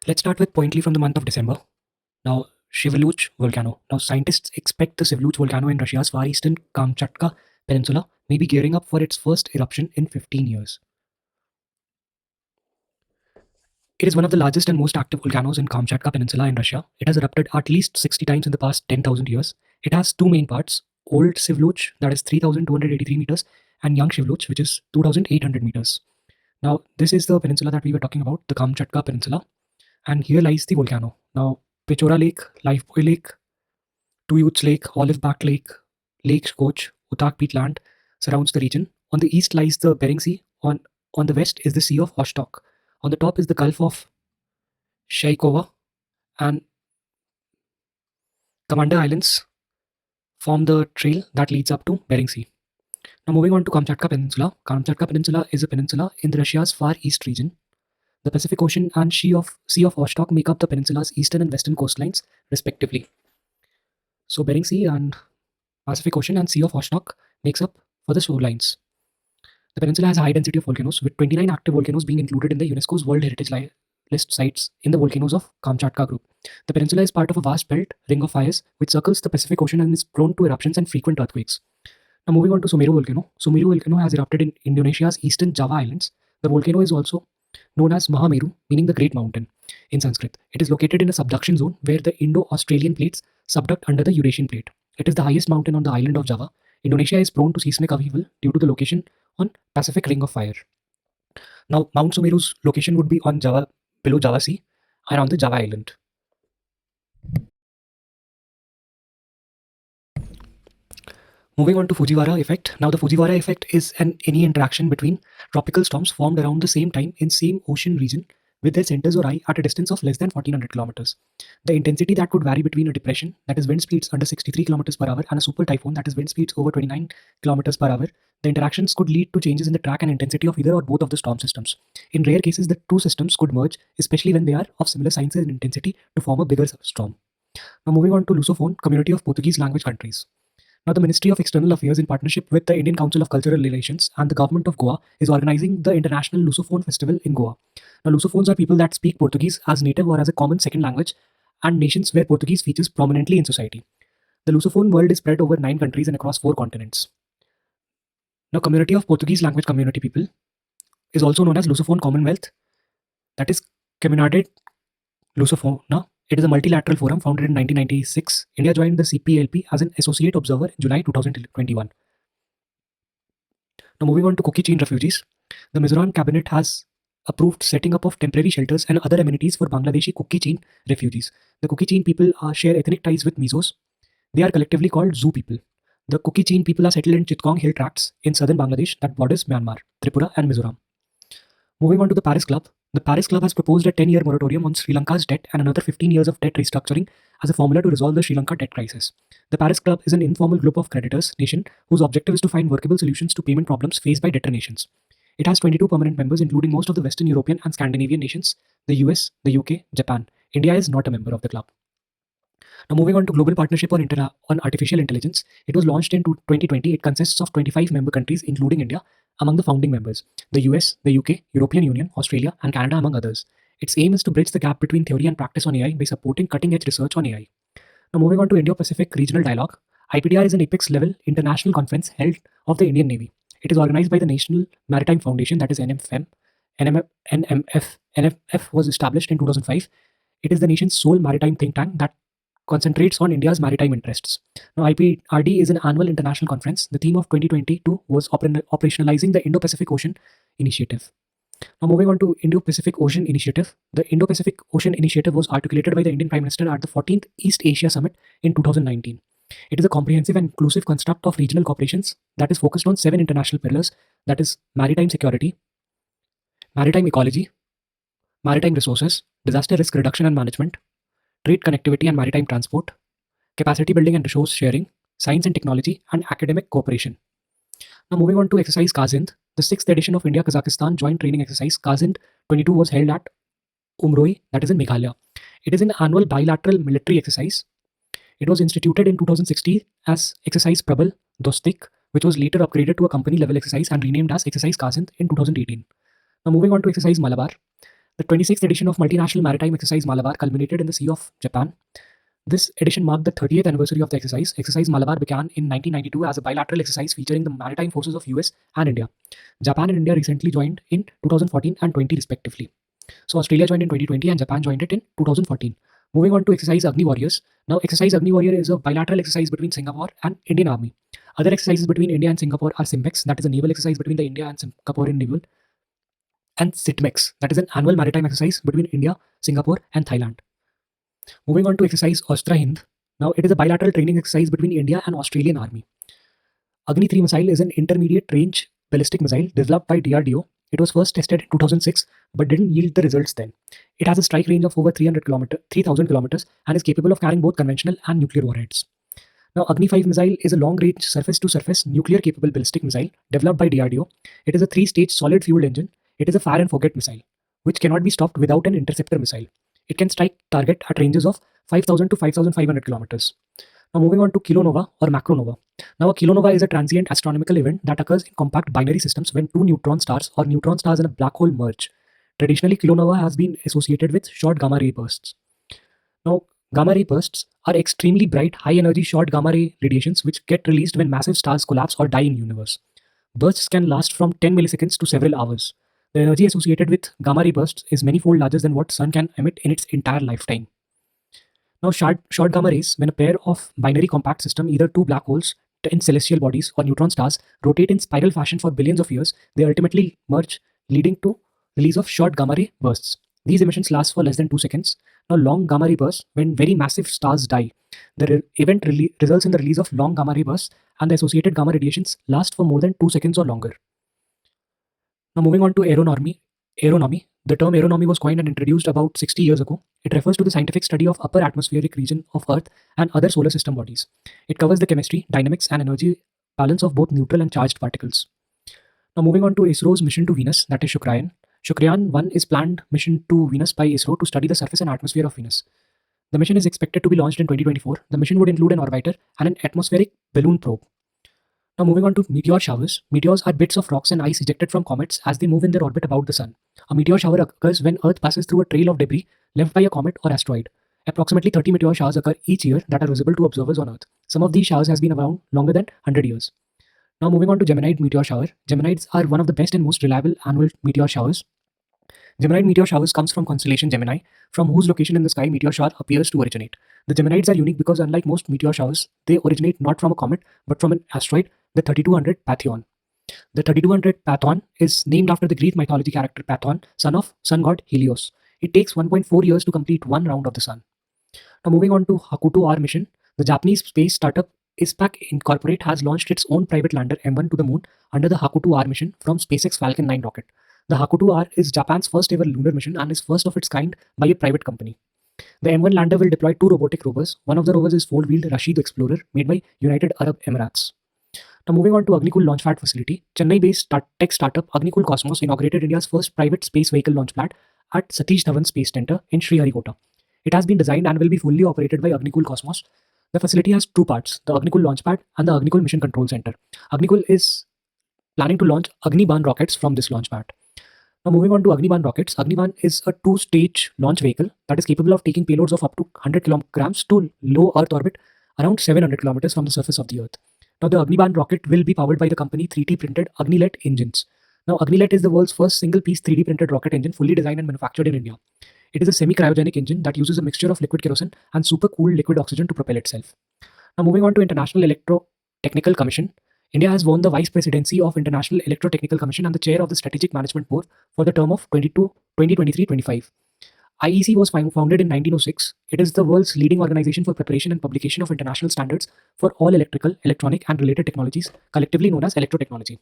Let's start with Pointly from the month of December. Now, Shivluch volcano. Now, scientists expect the Shivluch volcano in Russia's far eastern Kamchatka Peninsula may be gearing up for its first eruption in 15 years. It is one of the largest and most active volcanoes in Kamchatka Peninsula in Russia. It has erupted at least 60 times in the past 10,000 years. It has two main parts, Old Shivluch, that is 3,283 meters, and Young Shivluch, which is 2,800 meters. Now, this is the peninsula that we were talking about, the Kamchatka Peninsula, and here lies the volcano. Now, Pechora Lake, Lifebuoy Lake, Two Youths Lake, Olive Back Lake, Lake Koch, Utak Peatland surrounds the region. On the east lies the Bering Sea. On the west is the Sea of Vostok. On the top is the Gulf of Shaikova, and Commander Islands form the trail that leads up to Bering Sea. Now moving on to Kamchatka Peninsula. Kamchatka Peninsula is a peninsula in Russia's far east region. The Pacific Ocean and Sea of Vostok make up the peninsula's eastern and western coastlines, respectively. So Bering Sea and Pacific Ocean and Sea of Vostok makes up for the shorelines. The peninsula has a high density of volcanoes, with 29 active volcanoes being included in the UNESCO's World Heritage List sites in the volcanoes of Kamchatka group. The peninsula is part of a vast belt, ring of fires, which circles the Pacific Ocean and is prone to eruptions and frequent earthquakes. Now moving on to Sumeru volcano. Sumeru volcano has erupted in Indonesia's eastern Java Islands. The volcano is also known as Mahameru, meaning the Great Mountain in Sanskrit. It is located in a subduction zone where the Indo-Australian plates subduct under the Eurasian plate. It is the highest mountain on the island of Java. Indonesia is prone to seismic upheaval due to the location on Pacific Ring of Fire. Now, Mount Sumeru's location would be on Java, below Java Sea, and on the Java Island. Moving on to Fujiwara effect. Now, the Fujiwara effect is any interaction between tropical storms formed around the same time in same ocean region with their centers or eye at a distance of less than 1400 kilometers. The intensity that could vary between a depression, that is wind speeds under 63 kilometers per hour, and a super typhoon, that is wind speeds over 29 kilometers per hour. The interactions could lead to changes in the track and intensity of either or both of the storm systems. In rare cases, the two systems could merge, especially when they are of similar size and intensity, to form a bigger storm. Now, moving on to Lusophone, community of Portuguese language countries. Now, the Ministry of External Affairs, in partnership with the Indian Council of Cultural Relations and the Government of Goa, is organizing the International Lusophone Festival in Goa. Now, Lusophones are people that speak Portuguese as native or as a common second language, and nations where Portuguese features prominently in society. The Lusophone world is spread over 9 countries and across 4 continents. Now, community of Portuguese language community people is also known as Lusophone Commonwealth, that is Comunidade Lusofona. It is a multilateral forum founded in 1996. India joined the CPLP as an associate observer in July 2021. Now moving on to Kuki-Chin refugees. The Mizoram cabinet has approved setting up of temporary shelters and other amenities for Bangladeshi Kuki-Chin refugees. The Kuki-Chin people share ethnic ties with Mizos. They are collectively called Zoo people. The Kuki-Chin people are settled in Chittagong Hill Tracts in southern Bangladesh that borders Myanmar, Tripura and Mizoram. Moving on to the Paris Club. The Paris Club has proposed a 10-year moratorium on Sri Lanka's debt and another 15 years of debt restructuring as a formula to resolve the Sri Lanka debt crisis. The Paris Club is an informal group of creditors nation whose objective is to find workable solutions to payment problems faced by debtor nations. It has 22 permanent members, including most of the Western European and Scandinavian nations, the US, the UK, Japan. India is not a member of the club. Now moving on to Global Partnership on Artificial Intelligence. It was launched in 2020. It consists of 25 member countries, including India, among the founding members, the US, the UK, European Union, Australia, and Canada, among others. Its aim is to bridge the gap between theory and practice on AI by supporting cutting-edge research on AI. Now moving on to Indo-Pacific Regional Dialogue. IPDR is an apex-level international conference held of the Indian Navy. It is organized by the National Maritime Foundation, that is NMF. NMF was established in 2005. It is the nation's sole maritime think tank that concentrates on India's maritime interests. Now, IPRD is an annual international conference. The theme of 2022 was operationalizing the Indo-Pacific Ocean Initiative. Now, moving on to Indo-Pacific Ocean Initiative. The Indo-Pacific Ocean Initiative was articulated by the Indian Prime Minister at the 14th East Asia Summit in 2019. It is a comprehensive and inclusive construct of regional cooperations that is focused on 7 international pillars, that is maritime security, maritime ecology, maritime resources, disaster risk reduction and management, trade connectivity and maritime transport, capacity building and resource sharing, science and technology, and academic cooperation. Now moving on to exercise Kazind. The 6th edition of India-Kazakhstan joint training exercise Kazind 22 was held at Umroi, that is in Meghalaya. It is an annual bilateral military exercise. It was instituted in 2016 as Exercise Prabal Dostik, which was later upgraded to a company level exercise and renamed as Exercise Kazind in 2018. Now moving on to exercise Malabar. The 26th edition of Multinational Maritime Exercise Malabar culminated in the Sea of Japan. This edition marked the 30th anniversary of the exercise. Exercise Malabar began in 1992 as a bilateral exercise featuring the maritime forces of US and India. Japan and India recently joined in 2014 and 20 respectively. So Australia joined in 2020 and Japan joined it in 2014. Moving on to Exercise Agni Warriors. Now, Exercise Agni Warrior is a bilateral exercise between Singapore and Indian Army. Other exercises between India and Singapore are SIMPEX, that is a naval exercise between the India and Singaporean naval, and SITMEX, that is an annual maritime exercise between India, Singapore, and Thailand. Moving on to Exercise Ostra Hind. Now, it is a bilateral training exercise between India and Australian Army. Agni 3 missile is an intermediate range ballistic missile developed by DRDO. It was first tested in 2006 but didn't yield the results then. It has a strike range of over 3,000 kilometers and is capable of carrying both conventional and nuclear warheads. Now, Agni 5 missile is a long-range surface-to-surface nuclear-capable ballistic missile developed by DRDO. It is a 3-stage solid-fueled engine. It is a fire-and-forget missile, which cannot be stopped without an interceptor missile. It can strike target at ranges of 5,000 to 5,500 kilometers. Now, moving on to kilonova or macronova. Now, a kilonova is a transient astronomical event that occurs in compact binary systems when two neutron stars or neutron stars in a black hole merge. Traditionally, kilonova has been associated with short gamma ray bursts. Now, gamma ray bursts are extremely bright, high-energy short gamma ray radiations which get released when massive stars collapse or die in universe. Bursts can last from 10 milliseconds to several hours. The energy associated with gamma ray bursts is many-fold larger than what sun can emit in its entire lifetime. Now, short gamma rays, when a pair of binary compact system, either two black holes in celestial bodies or neutron stars, rotate in spiral fashion for billions of years, they ultimately merge, leading to release of short gamma ray bursts. These emissions last for less than 2 seconds. Now, long gamma ray bursts, when very massive stars die, the event results in the release of long gamma ray bursts, and the associated gamma radiations last for more than 2 seconds or longer. Now, moving on to aeronomy. The term aeronomy was coined and introduced about 60 years ago. It refers to the scientific study of upper atmospheric region of Earth and other solar system bodies. It covers the chemistry, dynamics, and energy balance of both neutral and charged particles. Now, moving on to ISRO's mission to Venus, that is Shukrayan. Shukrayan 1 is planned mission to Venus by ISRO to study the surface and atmosphere of Venus. The mission is expected to be launched in 2024. The mission would include an orbiter and an atmospheric balloon probe. Now, moving on to meteor showers. Meteors are bits of rocks and ice ejected from comets as they move in their orbit about the sun. A meteor shower occurs when Earth passes through a trail of debris left by a comet or asteroid. Approximately 30 meteor showers occur each year that are visible to observers on Earth. Some of these showers have been around longer than 100 years. Now, moving on to Geminid meteor shower. Geminids are one of the best and most reliable annual meteor showers. Geminid meteor showers comes from constellation Gemini, from whose location in the sky meteor shower appears to originate. The Geminids are unique because unlike most meteor showers, they originate not from a comet but from an asteroid, the 3200 Pantheon. The 3200 Pantheon is named after the Greek mythology character Pantheon, son of sun god Helios. It takes 1.4 years to complete one round of the sun. Now, moving on to Hakuto R mission, the Japanese space startup ISPAC Incorporate has launched its own private lander M1 to the moon under the Hakuto R mission from SpaceX Falcon 9 rocket. The Hakuto R is Japan's first ever lunar mission and is first of its kind by a private company. The M1 lander will deploy two robotic rovers. One of the rovers is four-wheeled Rashid Explorer, made by United Arab Emirates. Now, moving on to Agnikul Launchpad facility, Chennai-based tech startup Agnikul Cosmos inaugurated India's first private space vehicle launchpad at Satish Dhawan Space Center in Sriharikota. It has been designed and will be fully operated by Agnikul Cosmos. The facility has two parts, the Agnikul Launchpad and the Agnikul Mission Control Center. Agnikul is planning to launch Agniban rockets from this launchpad. Now, moving on to Agniban rockets. Agniban is a two-stage launch vehicle that is capable of taking payloads of up to 100 kilograms to low Earth orbit around 700 kilometers from the surface of the Earth. Now, the Agniban rocket will be powered by the company 3D printed Agnilet engines. Now, Agnilet is the world's first single-piece 3D printed rocket engine fully designed and manufactured in India. It is a semi-cryogenic engine that uses a mixture of liquid kerosene and super-cooled liquid oxygen to propel itself. Now, moving on to International Electrotechnical Commission. India has won the Vice Presidency of International Electrotechnical Commission and the Chair of the Strategic Management Board for the term of 2023-25. IEC was founded in 1906. It is the world's leading organization for preparation and publication of international standards for all electrical, electronic, and related technologies, collectively known as electrotechnology.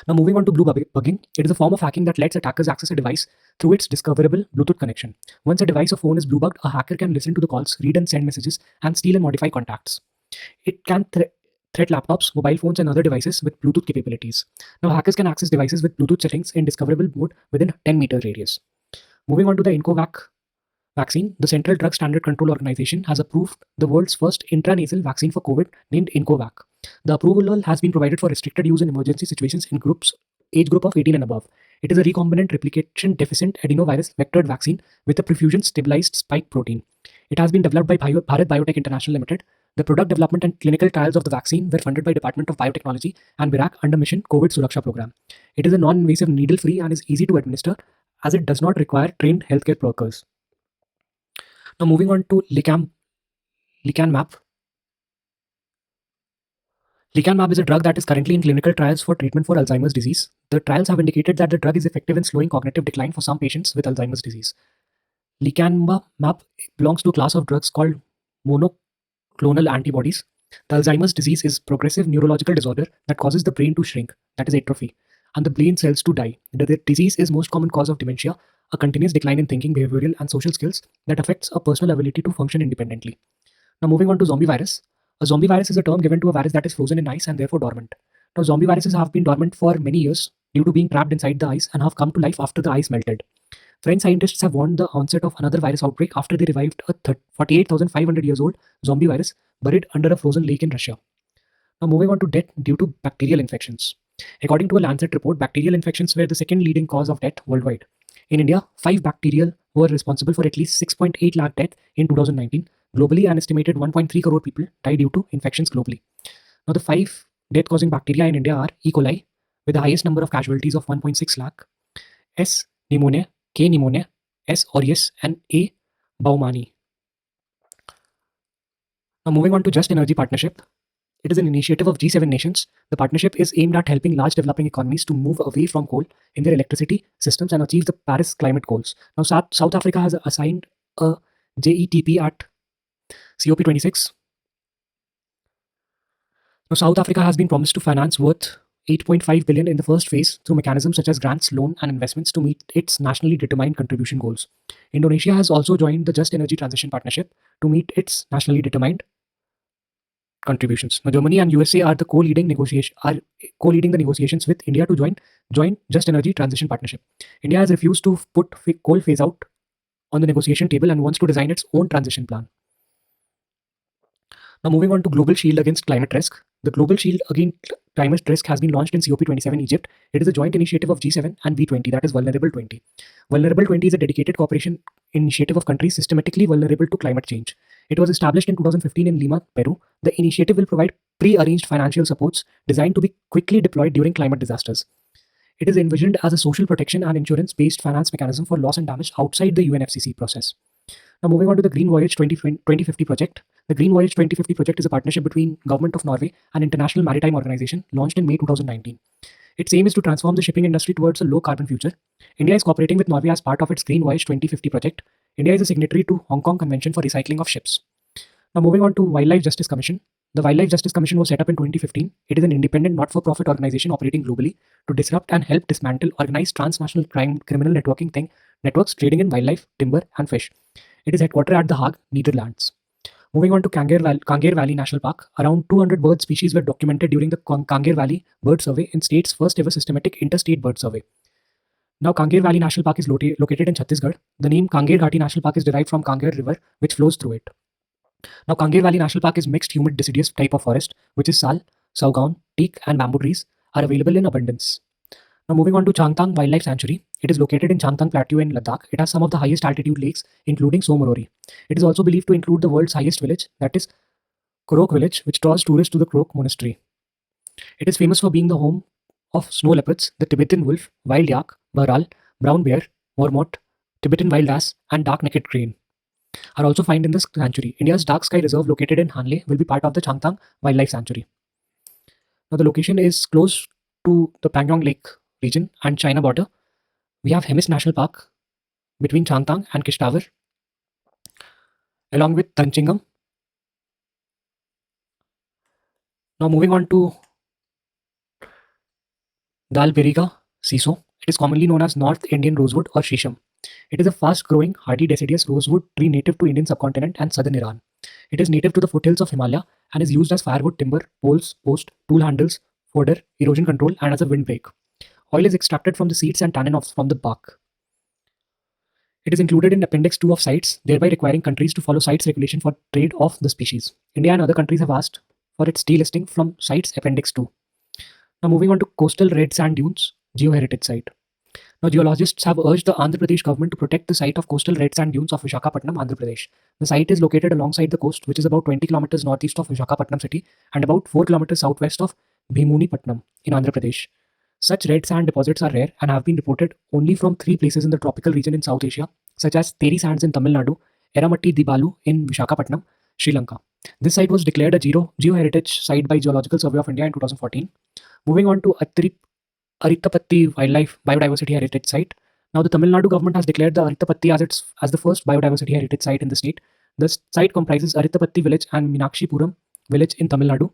Now, moving on to blue bugging, it is a form of hacking that lets attackers access a device through its discoverable Bluetooth connection. Once a device or phone is blue bugged, a hacker can listen to the calls, read and send messages, and steal and modify contacts. It can threat laptops, mobile phones, and other devices with Bluetooth capabilities. Now, hackers can access devices with Bluetooth settings in discoverable mode within a 10-meter radius. Moving on to the Incovac vaccine, the Central Drug Standard Control Organization has approved the world's first intranasal vaccine for COVID named Incovac. The approval has been provided for restricted use in emergency situations in age group of 18 and above. It is a recombinant replication deficient adenovirus vectored vaccine with a perfusion stabilized spike protein. It has been developed by Bharat Biotech International Limited. The product development and clinical trials of the vaccine were funded by Department of Biotechnology and BIRAC under Mission COVID Suraksha program. It is a non-invasive, needle-free, and is easy to administer as it does not require trained healthcare workers. Now moving on to lecanemab. Lecanemab is a drug that is currently in clinical trials for treatment for Alzheimer's disease. The trials have indicated that the drug is effective in slowing cognitive decline for some patients with Alzheimer's disease. Lecanemab belongs to a class of drugs called monoclonal antibodies. The Alzheimer's disease is progressive neurological disorder that causes the brain to shrink, that is atrophy, and the brain cells to die. The disease is most common cause of dementia, a continuous decline in thinking, behavioral, and social skills that affects a personal ability to function independently. Now moving on to zombie virus. A zombie virus is a term given to a virus that is frozen in ice and therefore dormant. Now zombie viruses have been dormant for many years due to being trapped inside the ice and have come to life after the ice melted. French scientists have warned the onset of another virus outbreak after they revived a 48,500 years old zombie virus buried under a frozen lake in Russia. Now moving on to death due to bacterial infections. According to a Lancet report, bacterial infections were the second leading cause of death worldwide. In India, 5 bacterial were responsible for at least 6.8 lakh deaths in 2019. Globally, an estimated 1.3 crore people died due to infections globally. Now, the 5 death-causing bacteria in India are E. coli, with the highest number of casualties of 1.6 lakh, S. pneumoniae, K. pneumoniae, S. aureus, and A. baumannii. Now, moving on to Just Energy Partnership. It is an initiative of G7 nations. The partnership is aimed at helping large developing economies to move away from coal in their electricity systems and achieve the Paris climate goals. Now, South Africa has assigned a JETP at COP26. Now, South Africa has been promised to finance worth 8.5 billion in the first phase through mechanisms such as grants, loan, and investments to meet its nationally determined contribution goals. Indonesia has also joined the Just Energy Transition Partnership to meet its nationally determined contributions. Now, Germany and USA are co-leading the negotiations with India to join Just Energy Transition Partnership. India has refused to put coal phase out on the negotiation table and wants to design its own transition plan. Now moving on to Global Shield Against Climate Risk. The Global Shield Against Climate Risk has been launched in COP27 Egypt. It is a joint initiative of G7 and V20, that is Vulnerable 20. Vulnerable 20 is a dedicated cooperation initiative of countries systematically vulnerable to climate change. It was established in 2015 in Lima, Peru. The initiative will provide pre-arranged financial supports designed to be quickly deployed during climate disasters. It is envisioned as a social protection and insurance-based finance mechanism for loss and damage outside the UNFCCC process. Now moving on to the Green Voyage 2050 project. The Green Voyage 2050 project is a partnership between Government of Norway and International Maritime Organization launched in May 2019. Its aim is to transform the shipping industry towards a low-carbon future. India is cooperating with Norway as part of its Green Voyage 2050 project. India is a signatory to Hong Kong Convention for Recycling of Ships. Now moving on to Wildlife Justice Commission. The Wildlife Justice Commission was set up in 2015. It is an independent, not-for-profit organization operating globally to disrupt and help dismantle organized transnational criminal networks trading in wildlife, timber, and fish. It is headquartered at The Hague, Netherlands. Moving on to Kangar Valley National Park, around 200 bird species were documented during the Kangar Valley Bird Survey in state's first ever systematic interstate bird survey. Now, Kangar Valley National Park is located in Chhattisgarh. The name Kangar Ghati National Park is derived from Kangar River, which flows through it. Now, Kangar Valley National Park is mixed humid deciduous type of forest, which is sal, saugaun, teak, and bamboo trees are available in abundance. Now, moving on to Changtang Wildlife Sanctuary. It is located in Changtang Plateau in Ladakh. It has some of the highest altitude lakes, including Somorori. It is also believed to include the world's highest village, that is Krok Village, which draws tourists to the Krok Monastery. It is famous for being the home of snow leopards, the Tibetan wolf, wild yak, baral, brown bear, marmot, Tibetan wild ass, and dark-necked crane are also found in the sanctuary. India's Dark Sky Reserve, located in Hanle, will be part of the Changtang Wildlife Sanctuary. Now, the location is close to the Pangyong Lake region and China border. We have Hemis National Park between Changtang and Kishtawar, along with Tanchingam. Now moving on to Dalberiga Siso. It is commonly known as North Indian rosewood or shisham. It is a fast-growing, hardy deciduous rosewood tree native to Indian subcontinent and southern Iran. It is native to the foothills of Himalaya and is used as firewood, timber, poles, post, tool handles, fodder, erosion control, and as a windbreak. Oil is extracted from the seeds and tannin from the bark. It is included in Appendix 2 of CITES, thereby requiring countries to follow CITES regulation for trade of the species. India and other countries have asked for its delisting from CITES Appendix 2. Now moving on to Coastal Red Sand Dunes Geoheritage Site. Now, geologists have urged the Andhra Pradesh government to protect the site of coastal red sand dunes of Visakhapatnam, Andhra Pradesh. The site is located alongside the coast, which is about 20 kilometers northeast of Visakhapatnam city and about 4 kilometers southwest of Bhimunipatnam in Andhra Pradesh. Such red sand deposits are rare and have been reported only from 3 places in the tropical region in South Asia, such as Teri Sands in Tamil Nadu, Eramatti Dibalu in Visakhapatnam, Sri Lanka. This site was declared a geoheritage site by Geological Survey of India in 2014. Moving on to Arittapatti Wildlife Biodiversity Heritage Site. Now, the Tamil Nadu government has declared the Arittapatti as the first biodiversity heritage site in the state. The site comprises Arittapatti village and Meenakshipuram village in Tamil Nadu,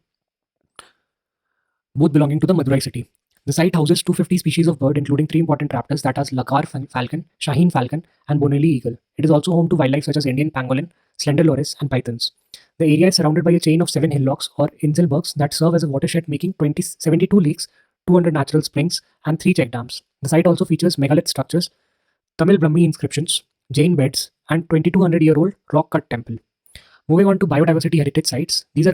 both belonging to the Madurai city. The site houses 250 species of bird, including 3 important raptors, that are Lakar falcon, Shaheen falcon, and Bonelli eagle. It is also home to wildlife such as Indian pangolin, slender loris, and pythons. The area is surrounded by a chain of 7 hillocks or Inselbergs that serve as a watershed, making 72 lakes, 200 natural springs, and 3 check dams. The site also features megalith structures, Tamil Brahmi inscriptions, Jain beds, and 2200-year-old rock-cut temple. Moving on to biodiversity heritage sites, these are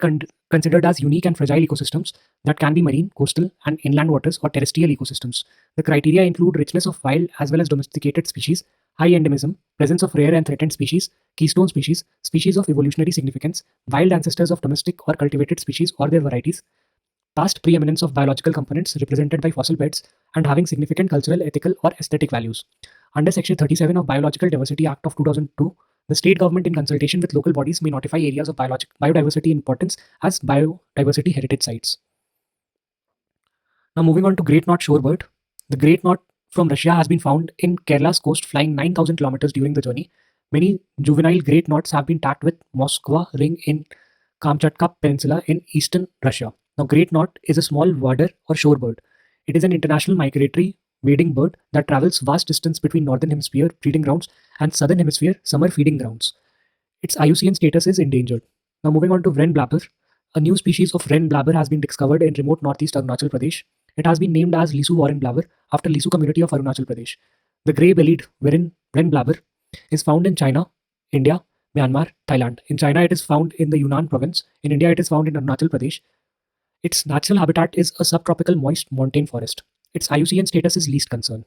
considered as unique and fragile ecosystems that can be marine, coastal, and inland waters or terrestrial ecosystems. The criteria include richness of wild as well as domesticated species, high endemism, presence of rare and threatened species, keystone species, species of evolutionary significance, wild ancestors of domestic or cultivated species or their varieties, past preeminence of biological components represented by fossil beds, and having significant cultural, ethical, or aesthetic values. Under Section 37 of Biological Diversity Act of 2002, the state government, in consultation with local bodies, may notify areas of biodiversity importance as biodiversity heritage sites. Now, moving on to Great Knot Shorebird. The Great Knot from Russia has been found in Kerala's coast, flying 9,000 kilometers during the journey. Many juvenile great knots have been tagged with Moskva ring in Kamchatka Peninsula in eastern Russia. Now, Great Knot is a small warder or shorebird. It is an international migratory wading bird that travels vast distance between northern hemisphere breeding grounds and southern hemisphere summer feeding grounds. Its IUCN status is endangered. Now, moving on to wren blabber. A new species of wren blabber has been discovered in remote northeast Arunachal Pradesh. It has been named as Lisu warren blabber after Lisu community of Arunachal Pradesh. The grey-bellied wren blabber is found in China, India, Myanmar, Thailand. In China, it is found in the Yunnan province. In India, it is found in Arunachal Pradesh. Its natural habitat is a subtropical moist montane forest. Its IUCN status is least concern.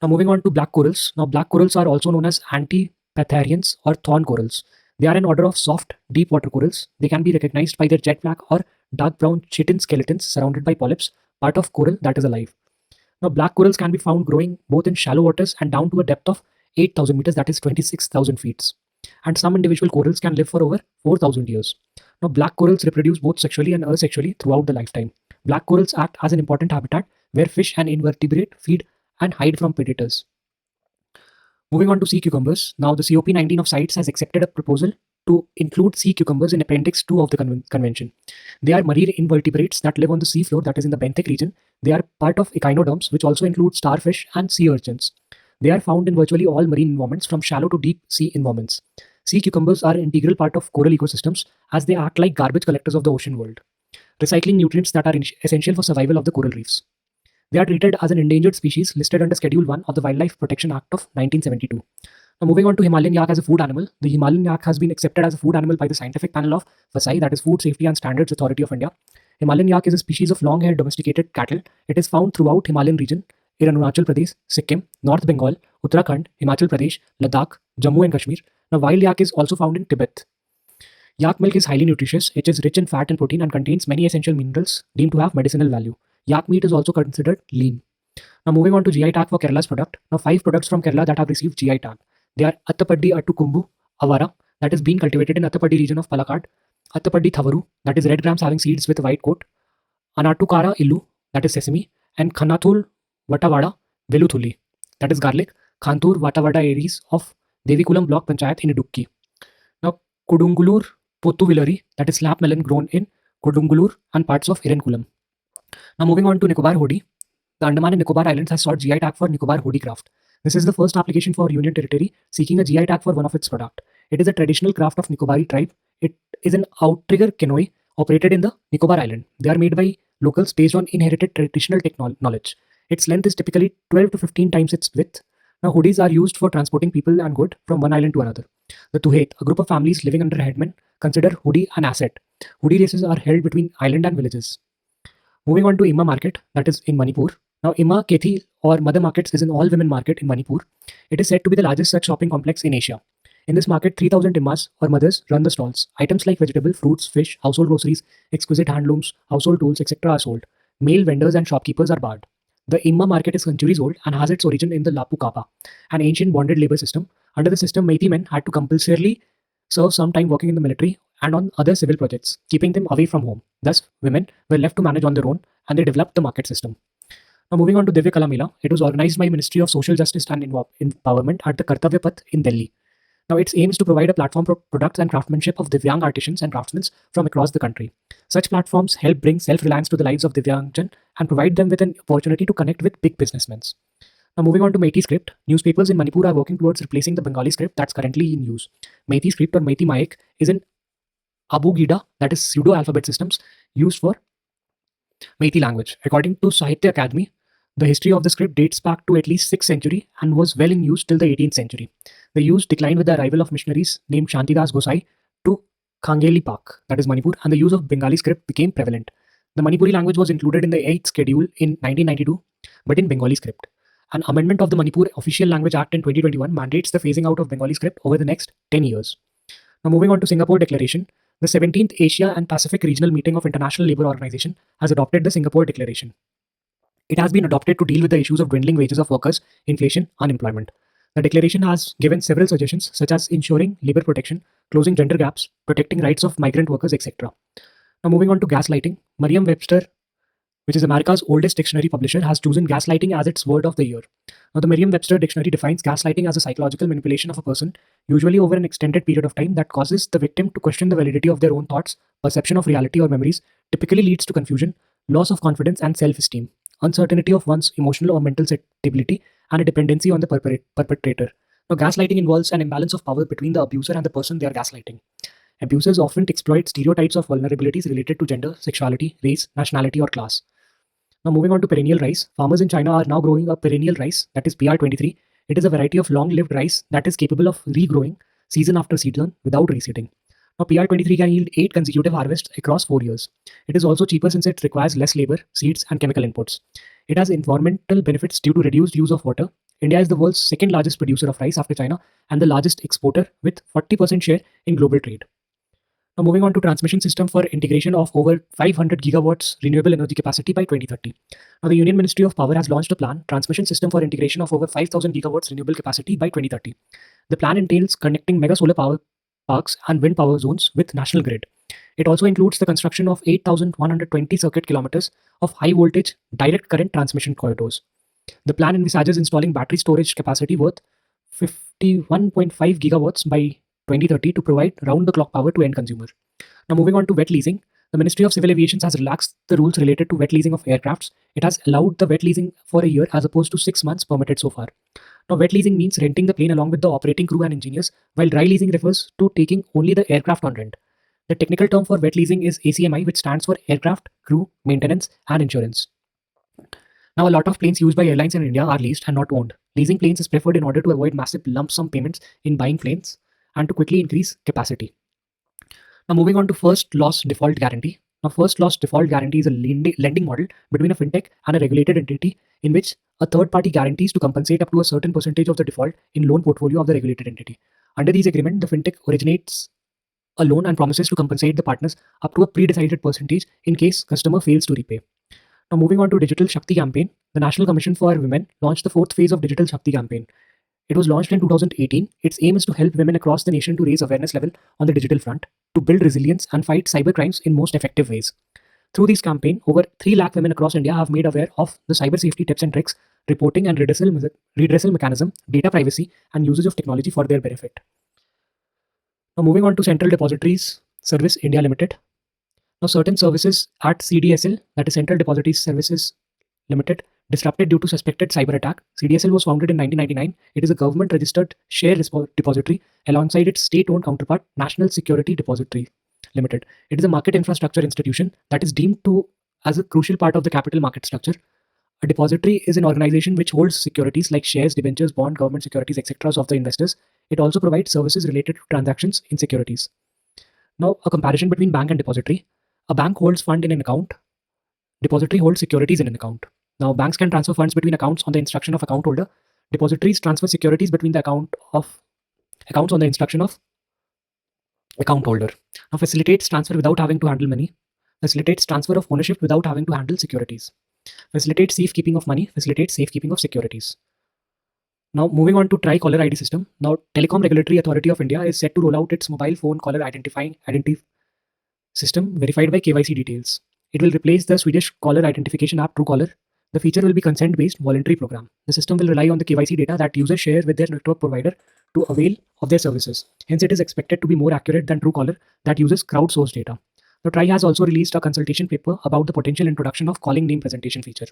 Now, moving on to black corals. Now, black corals are also known as Antipatarians or thorn corals. They are an order of soft, deep water corals. They can be recognized by their jet black or dark brown chitin skeletons surrounded by polyps, part of coral that is alive. Now, black corals can be found growing both in shallow waters and down to a depth of 8,000 meters, that is 26,000 feet. And some individual corals can live for over 4,000 years. Now, black corals reproduce both sexually and asexually throughout the lifetime. Black corals act as an important habitat where fish and invertebrate feed and hide from predators. Moving on to sea cucumbers. Now, the COP19 of CITES has accepted a proposal to include sea cucumbers in Appendix 2 of the convention. They are marine invertebrates that live on the seafloor, that is in the benthic region. They are part of echinoderms, which also include starfish and sea urchins. They are found in virtually all marine environments, from shallow to deep sea environments. Sea cucumbers are an integral part of coral ecosystems as they act like garbage collectors of the ocean world, recycling nutrients that are essential for survival of the coral reefs. They are treated as an endangered species listed under Schedule 1 of the Wildlife Protection Act of 1972. Now, moving on to Himalayan yak as a food animal. The Himalayan yak has been accepted as a food animal by the scientific panel of FSSAI, that is Food Safety and Standards Authority of India. Himalayan yak is a species of long-haired domesticated cattle. It is found throughout Himalayan region in Arunachal Pradesh, Sikkim, North Bengal, Uttarakhand, Himachal Pradesh, Ladakh, Jammu and Kashmir. Now, wild yak is also found in Tibet. Yak milk is highly nutritious. It is rich in fat and protein and contains many essential minerals deemed to have medicinal value. Yak meat is also considered lean. Now, moving on to GI tag for Kerala's product. Now, 5 products from Kerala that have received GI tag. They are Attapaddi Attukumbu Avara, that is being cultivated in Attapaddi region of Palakkad. Attapaddi Thavaru, that is red grams having seeds with a white coat. Anatukara Illu, that is sesame. And Khanathul Vatavada Veluthuli, that is garlic. Khantur Vatavada areas of Devikulam block panchayat in Idukki. Now, Kodungulur Pottuvilari, that is slap melon grown in Kodungulur and parts of Irenkulam. Now, moving on to Nicobar Hodi. The Andaman and Nicobar Islands has sought GI tag for Nicobar Hodi craft. This is the first application for Union Territory seeking a GI tag for one of its product. It is a traditional craft of Nicobari tribe. It is an outrigger canoe operated in the Nicobar Island. They are made by locals based on inherited traditional knowledge. Its length is typically 12 to 15 times its width. Now, hoodies are used for transporting people and good from one island to another. The Tuhet, a group of families living under headmen, consider hoodie an asset. Hoodie races are held between island and villages. Moving on to Imma market, that is in Manipur. Now, Imma Kethi or Mother Markets is an all-women market in Manipur. It is said to be the largest such shopping complex in Asia. In this market, 3,000 Immas or mothers run the stalls. Items like vegetable, fruits, fish, household groceries, exquisite handlooms, household tools, etc. are sold. Male vendors and shopkeepers are barred. The Imma market is centuries old and has its origin in the Lapu Kapa, an ancient bonded labor system. Under the system, Meithei men had to compulsorily serve some time working in the military and on other civil projects, keeping them away from home. Thus, women were left to manage on their own and they developed the market system. Now, moving on to Divya Kala Mela, it was organized by Ministry of Social Justice and Empowerment at the Kartavya Path in Delhi. Now, its aim is to provide a platform for products and craftsmanship of Divyang artisans and craftsmen from across the country. Such platforms help bring self-reliance to the lives of Divyangjan and provide them with an opportunity to connect with big businessmen. Now, moving on to Meithei script, newspapers in Manipur are working towards replacing the Bengali script that's currently in use. Meithei script or Meithei Maik is an Abugida, that is pseudo-alphabet systems used for Meithei language. According to Sahitya Academy, the history of the script dates back to at least 6th century and was well in use till the 18th century. The use declined with the arrival of missionaries named Shantidas Gosai to Khangeli Park, that is Manipur, and the use of Bengali script became prevalent. The Manipuri language was included in the 8th schedule in 1992, but in Bengali script. An amendment of the Manipur Official Language Act in 2021 mandates the phasing out of Bengali script over the next 10 years. Now, moving on to Singapore Declaration, the 17th Asia and Pacific Regional Meeting of International Labour Organization has adopted the Singapore Declaration. It has been adopted to deal with the issues of dwindling wages of workers, inflation, unemployment. The declaration has given several suggestions such as ensuring labor protection, closing gender gaps, protecting rights of migrant workers, etc. Now, moving on to gaslighting, Merriam-Webster, which is America's oldest dictionary publisher, has chosen gaslighting as its word of the year. Now, the Merriam-Webster dictionary defines gaslighting as a psychological manipulation of a person, usually over an extended period of time, that causes the victim to question the validity of their own thoughts, perception of reality or memories, typically leads to confusion, loss of confidence and self-esteem, uncertainty of one's emotional or mental stability, and a dependency on the perpetrator. Now, gaslighting involves an imbalance of power between the abuser and the person they are gaslighting. Abusers often exploit stereotypes of vulnerabilities related to gender, sexuality, race, nationality, or class. Now, moving on to perennial rice, farmers in China are now growing a perennial rice, that is PR23. It is a variety of long-lived rice that is capable of regrowing season after season without reseeding. Now, PR23 can yield 8 consecutive harvests across 4 years. It is also cheaper since it requires less labor, seeds, and chemical inputs. It has environmental benefits due to reduced use of water. India is the world's second largest producer of rice after China and the largest exporter with 40% share in global trade. Now, moving on to transmission system for integration of over 500 gigawatts renewable energy capacity by 2030. Now, the Union Ministry of Power has launched a plan, transmission system for integration of over 5,000 gigawatts renewable capacity by 2030. The plan entails connecting mega solar power parks and wind power zones with national grid. It also includes the construction of 8,120 circuit kilometers of high voltage direct current transmission corridors. The plan envisages installing battery storage capacity worth 51.5 gigawatts by 2030 to provide round-the-clock power to end consumer. Now, moving on to wet leasing, the Ministry of Civil Aviation has relaxed the rules related to wet leasing of aircrafts. It has allowed the wet leasing for a year as opposed to 6 months permitted so far. Now, wet leasing means renting the plane along with the operating crew and engineers, while dry leasing refers to taking only the aircraft on rent. The technical term for wet leasing is ACMI, which stands for Aircraft, Crew, Maintenance, and Insurance. Now, a lot of planes used by airlines in India are leased and not owned. Leasing planes is preferred in order to avoid massive lump sum payments in buying planes and to quickly increase capacity. Now, moving on to first loss default guarantee. Now, first loss default guarantee is a lending model between a fintech and a regulated entity in which a third party guarantees to compensate up to a certain percentage of the default in loan portfolio of the regulated entity. Under these agreements, the fintech originates a loan and promises to compensate the partners up to a pre-decided percentage in case customer fails to repay. Now, moving on to Digital Shakti campaign, the National Commission for Women launched the 4th phase of Digital Shakti campaign. It was launched in 2018. Its aim is to help women across the nation to raise awareness level on the digital front, to build resilience and fight cyber crimes in most effective ways. Through this campaign, over 3 lakh women across India have made aware of the cyber safety tips and tricks, reporting and redressal mechanism, data privacy, and usage of technology for their benefit. Now, moving on to Central Depositories Service India Limited. Now, certain services at CDSL, that is Central Depositories Services Limited, disrupted due to suspected cyber attack. CDSL was founded in 1999. It is a government-registered share depository alongside its state-owned counterpart, National Security Depository Limited. It is a market infrastructure institution that is deemed to as a crucial part of the capital market structure. A depository is an organization which holds securities like shares, debentures, bond, government securities, etc. of the investors. It also provides services related to transactions in securities. Now, a comparison between bank and depository. A bank holds fund in an account. Depository holds securities in an account. Now, banks can transfer funds between accounts on the instruction of account holder. Depositories transfer securities between the accounts on the instruction of account holder. Now, facilitates transfer without having to handle money. Facilitates transfer of ownership without having to handle securities. Facilitates safekeeping of money. Facilitates safekeeping of securities. Now, moving on to Tri-Caller ID system. Now, Telecom Regulatory Authority of India is set to roll out its mobile phone caller identity system verified by KYC details. It will replace the Swedish caller identification app Truecaller. The feature will be consent-based voluntary program. The system will rely on the KYC data that users share with their network provider to avail of their services. Hence, it is expected to be more accurate than Truecaller that uses crowdsourced data. The TRI has also released a consultation paper about the potential introduction of calling name presentation feature.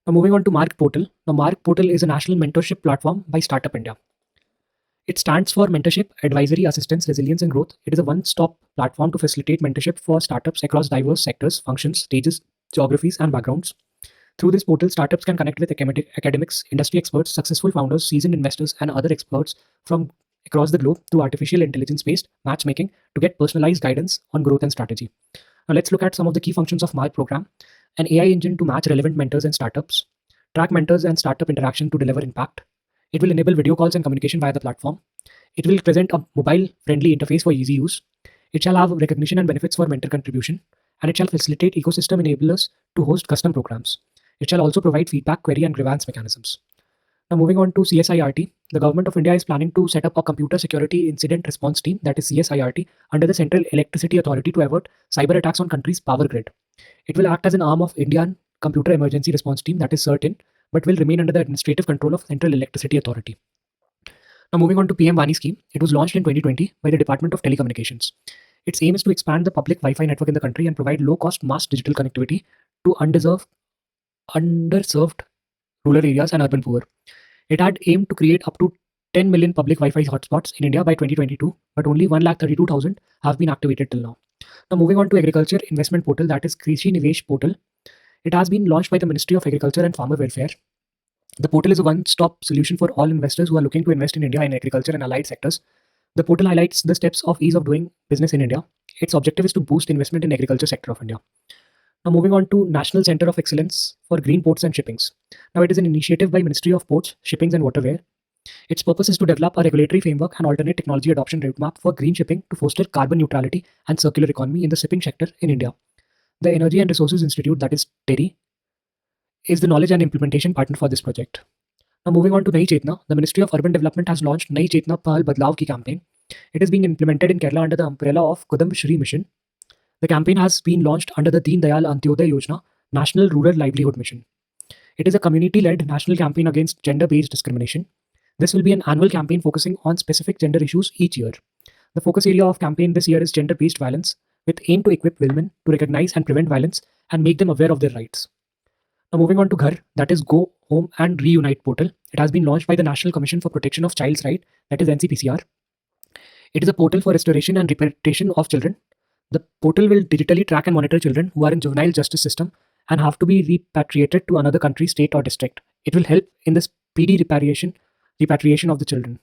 Now, moving on to Mark Portal. Now, Mark Portal is a national mentorship platform by Startup India. It stands for Mentorship, Advisory, Assistance, Resilience, and Growth. It is a one-stop platform to facilitate mentorship for startups across diverse sectors, functions, stages, geographies, and backgrounds. Through this portal, startups can connect with academics, industry experts, successful founders, seasoned investors, and other experts from across the globe through artificial intelligence-based matchmaking to get personalized guidance on growth and strategy. Now, let's look at some of the key functions of Mark program. An AI engine to match relevant mentors and startups, track mentors and startup interaction to deliver impact. It will enable video calls and communication via the platform. It will present a mobile-friendly interface for easy use. It shall have recognition and benefits for mentor contribution, and it shall facilitate ecosystem enablers to host custom programs. It shall also provide feedback, query, and grievance mechanisms. Now, moving on to CSIRT, the Government of India is planning to set up a Computer Security Incident Response Team, that is CSIRT, under the Central Electricity Authority to avert cyber attacks on country's power grid. It will act as an arm of Indian Computer Emergency Response Team, that is CERT-IN, but will remain under the administrative control of Central Electricity Authority. Now, moving on to PM Vani scheme, it was launched in 2020 by the Department of Telecommunications. Its aim is to expand the public Wi-Fi network in the country and provide low-cost mass digital connectivity to underserved rural areas and urban poor. It had aimed to create up to 10 million public Wi-Fi hotspots in India by 2022, but only 1,32,000 have been activated till now. Now, moving on to Agriculture Investment Portal, that is Krishi Nivesh Portal. It has been launched by the Ministry of Agriculture and Farmer Welfare. The portal is a one-stop solution for all investors who are looking to invest in India in agriculture and allied sectors. The portal highlights the steps of ease of doing business in India. Its objective is to boost investment in agriculture sector of India. Now, moving on to National Center of Excellence for Green Ports and Shippings. Now, it is an initiative by Ministry of Ports, Shippings and Waterway. Its purpose is to develop a regulatory framework and alternate technology adoption roadmap for green shipping to foster carbon neutrality and circular economy in the shipping sector in India. The Energy and Resources Institute, that is TERI, is the knowledge and implementation partner for this project. Now, moving on to Nai Chetna, the Ministry of Urban Development has launched Nai Chetna Pahal Badlav Ki campaign. It is being implemented in Kerala under the umbrella of Kudam Shri Mission. The campaign has been launched under the Deen Dayal Antyodaya Yojana, National Rural Livelihood Mission. It is a community-led national campaign against gender-based discrimination. This will be an annual campaign focusing on specific gender issues each year. The focus area of campaign this year is gender-based violence, with aim to equip women to recognize and prevent violence and make them aware of their rights. Now, moving on to Ghar, that is Go Home and Reunite portal. It has been launched by the National Commission for Protection of Child's Right, that is NCPCR. It is a portal for restoration and repatriation of children. The portal will digitally track and monitor children who are in juvenile justice system and have to be repatriated to another country, state, or district. It will help in the speedy repatriation of the children.